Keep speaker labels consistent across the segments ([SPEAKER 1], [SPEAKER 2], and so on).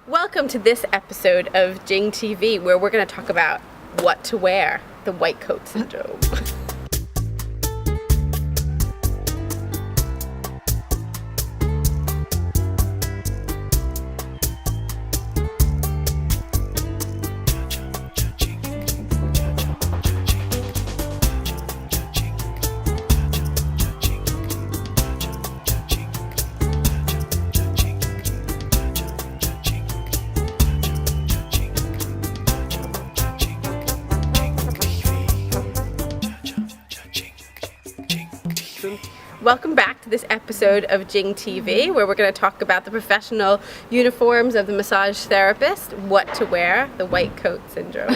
[SPEAKER 1] Welcome to this episode of Jing TV, where we're going to talk about what to wear, the white coat syndrome. Welcome back to this episode of Jing TV, where we're going to talk about the professional uniforms of the massage therapist, what to wear, the white coat syndrome.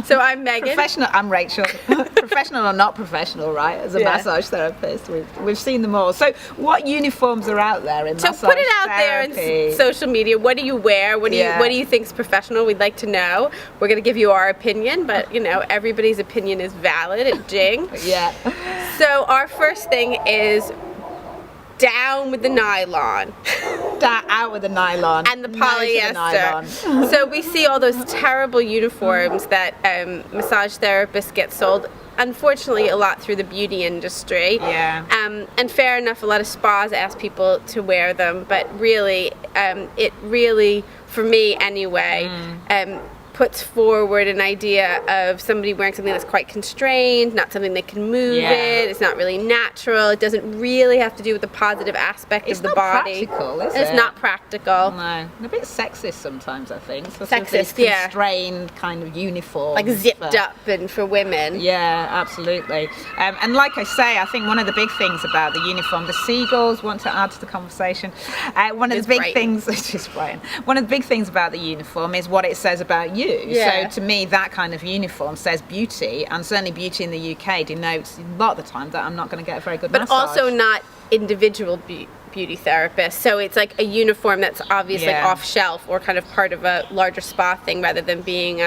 [SPEAKER 1] So I'm Megan.
[SPEAKER 2] I'm Rachel. Professional or not professional, right? As a massage therapist, we've seen them all. So what uniforms are out there in massage
[SPEAKER 1] put it out
[SPEAKER 2] therapy?
[SPEAKER 1] there in social media. What do you wear? What do you think is professional? We'd like to know. We're going to give you our opinion, but everybody's opinion is valid at Jing.
[SPEAKER 2] Yeah.
[SPEAKER 1] So our first thing is down with the nylon.
[SPEAKER 2] Out with the nylon.
[SPEAKER 1] And the polyester. So we see all those terrible uniforms that massage therapists get sold, unfortunately, a lot through the beauty industry.
[SPEAKER 2] Yeah.
[SPEAKER 1] And fair enough, a lot of spas ask people to wear them, but really, it really, for me anyway, puts forward an idea of somebody wearing something that's quite constrained, not something that can move it, it's not really natural, it doesn't really have to do with the positive aspect of the body.
[SPEAKER 2] It's not practical, is it?
[SPEAKER 1] It's not practical.
[SPEAKER 2] No. And a bit sexist sometimes, I think.
[SPEAKER 1] Sexist,
[SPEAKER 2] constrained kind of uniform.
[SPEAKER 1] Like zipped up and for women.
[SPEAKER 2] Yeah, absolutely. And like I say, I think one of the big things about the uniform, the seagulls want to add to the conversation. One of the big things, one of the big things about the uniform is what it says about you.
[SPEAKER 1] Yeah.
[SPEAKER 2] So to me, that kind of uniform says beauty, and certainly beauty in the UK denotes a lot of the time that I'm not going to get a very good massage.
[SPEAKER 1] But also not individual beauty therapists. So it's like a uniform that's obviously off shelf or kind of part of a larger spa thing, rather than being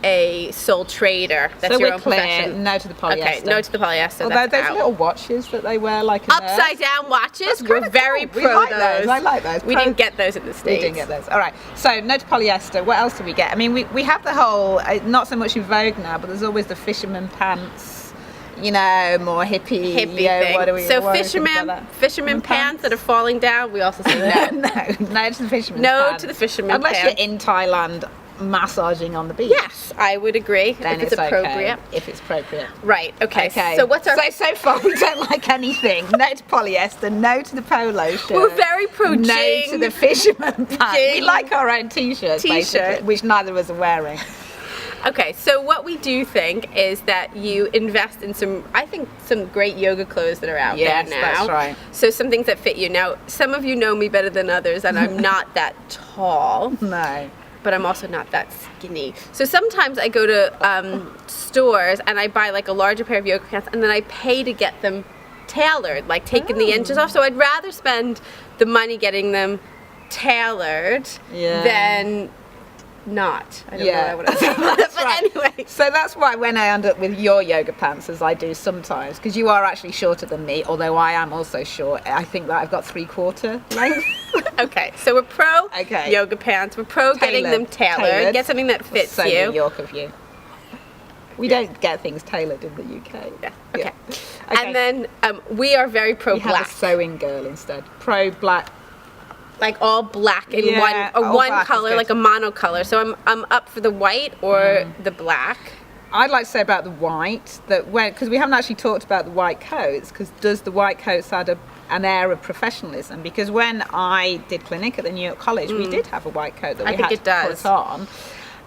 [SPEAKER 1] a sole trader. That's
[SPEAKER 2] so
[SPEAKER 1] your
[SPEAKER 2] we're
[SPEAKER 1] own
[SPEAKER 2] clear.
[SPEAKER 1] profession.
[SPEAKER 2] No to the polyester.
[SPEAKER 1] Okay, no to the polyester.
[SPEAKER 2] Although
[SPEAKER 1] that's
[SPEAKER 2] those
[SPEAKER 1] out.
[SPEAKER 2] little watches that they wear, like
[SPEAKER 1] upside down watches, we're very
[SPEAKER 2] cool.
[SPEAKER 1] pro
[SPEAKER 2] We like those. I like those.
[SPEAKER 1] We didn't get those in the States.
[SPEAKER 2] We didn't get those. All right. So no to polyester. What else do we get? I mean, we have the whole, not so much in vogue now, but there's always the fisherman pants. More hippie
[SPEAKER 1] thing.
[SPEAKER 2] What do we?
[SPEAKER 1] So fisherman pants that are falling down. We also say no.
[SPEAKER 2] no to the fisherman.
[SPEAKER 1] No
[SPEAKER 2] pants.
[SPEAKER 1] to the fisherman
[SPEAKER 2] Unless
[SPEAKER 1] pants.
[SPEAKER 2] you're in Thailand massaging on the beach.
[SPEAKER 1] Yes, I would agree.
[SPEAKER 2] Then
[SPEAKER 1] if it's appropriate.
[SPEAKER 2] Okay, if it's appropriate.
[SPEAKER 1] Right. Okay. So what's our?
[SPEAKER 2] So far we don't like anything. No to polyester. No to the polo shirt.
[SPEAKER 1] We're very pro
[SPEAKER 2] No
[SPEAKER 1] Jing.
[SPEAKER 2] to the fisherman pants. We like our own t-shirts, basically, which neither of us are wearing.
[SPEAKER 1] Okay, so what we do think is that you invest in some great yoga clothes that are out there now.
[SPEAKER 2] Yes, that's right.
[SPEAKER 1] So some things that fit you. Now, some of you know me better than others, and I'm not that tall.
[SPEAKER 2] No.
[SPEAKER 1] But I'm also not that skinny. So sometimes I go to stores and I buy like a larger pair of yoga pants, and then I pay to get them tailored, like taking the inches off. So I'd rather spend the money getting them tailored than not. I don't know what I said. But anyway.
[SPEAKER 2] So that's why when I end up with your yoga pants, as I do sometimes, because you are actually shorter than me, although I am also short, I think that I've got 3/4 length.
[SPEAKER 1] Okay, so we're pro yoga pants. We're pro getting them tailored. Get something that fits
[SPEAKER 2] so
[SPEAKER 1] you.
[SPEAKER 2] New York of you. We don't get things tailored in the UK.
[SPEAKER 1] Yeah. Okay. And then we are very pro black.
[SPEAKER 2] We have a sewing girl instead. Pro black.
[SPEAKER 1] Like all black in one color, like a monocolor. So I'm up for the white or the black.
[SPEAKER 2] I'd like to say about the white because we haven't actually talked about the white coats. Because does the white coats add an air of professionalism? Because when I did clinic at the New York College, we did have a white coat that we had to put on.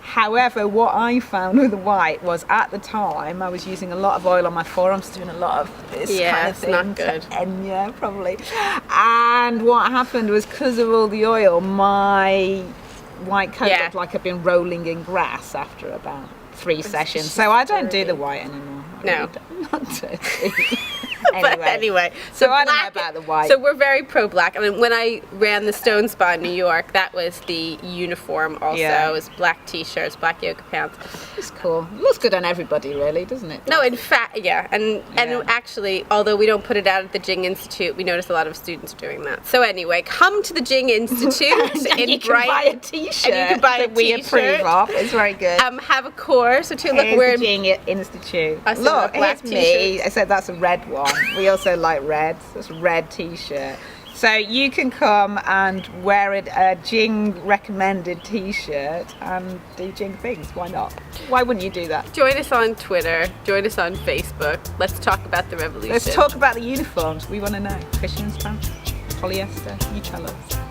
[SPEAKER 2] However, what I found with the white was at the time I was using a lot of oil on my forearms, doing a lot of this kind of thing.
[SPEAKER 1] Not good.
[SPEAKER 2] And probably. And what happened was because of all the oil, my white coat looked like I'd been rolling in grass after about 3 sessions. So I don't do the white anymore.
[SPEAKER 1] No.
[SPEAKER 2] Not dirty.
[SPEAKER 1] But anyway,
[SPEAKER 2] so I don't know about the white.
[SPEAKER 1] So we're very pro-black. I mean, when I ran the Stone Spa in New York, that was the uniform also.
[SPEAKER 2] Yeah.
[SPEAKER 1] It was black t-shirts, black yoga pants.
[SPEAKER 2] It's cool. It looks good on everybody, really, doesn't it?
[SPEAKER 1] No, in fact, yeah. And
[SPEAKER 2] Yeah.
[SPEAKER 1] actually, although we don't put it out at the Jing Institute, we notice a lot of students doing that. So anyway, come to the Jing Institute
[SPEAKER 2] and
[SPEAKER 1] in
[SPEAKER 2] you can
[SPEAKER 1] Brighton.
[SPEAKER 2] buy a t-shirt
[SPEAKER 1] And you can buy a
[SPEAKER 2] that we
[SPEAKER 1] t-shirt.
[SPEAKER 2] approve of. It's very good.
[SPEAKER 1] Have a course or two. Look,
[SPEAKER 2] Here's
[SPEAKER 1] we're
[SPEAKER 2] the Jing Institute.
[SPEAKER 1] I said
[SPEAKER 2] Look,
[SPEAKER 1] the black
[SPEAKER 2] here's me.
[SPEAKER 1] t-shirts.
[SPEAKER 2] I said that's a red one. We also like reds. That's a red t-shirt. So you can come and wear a Jing recommended t-shirt and do Jing things. Why not? Why wouldn't you do that?
[SPEAKER 1] join us on Twitter. Join us on Facebook. Let's talk about the revolution.
[SPEAKER 2] Let's talk about the uniforms. We want to know. Christians, pants, polyester. You tell us.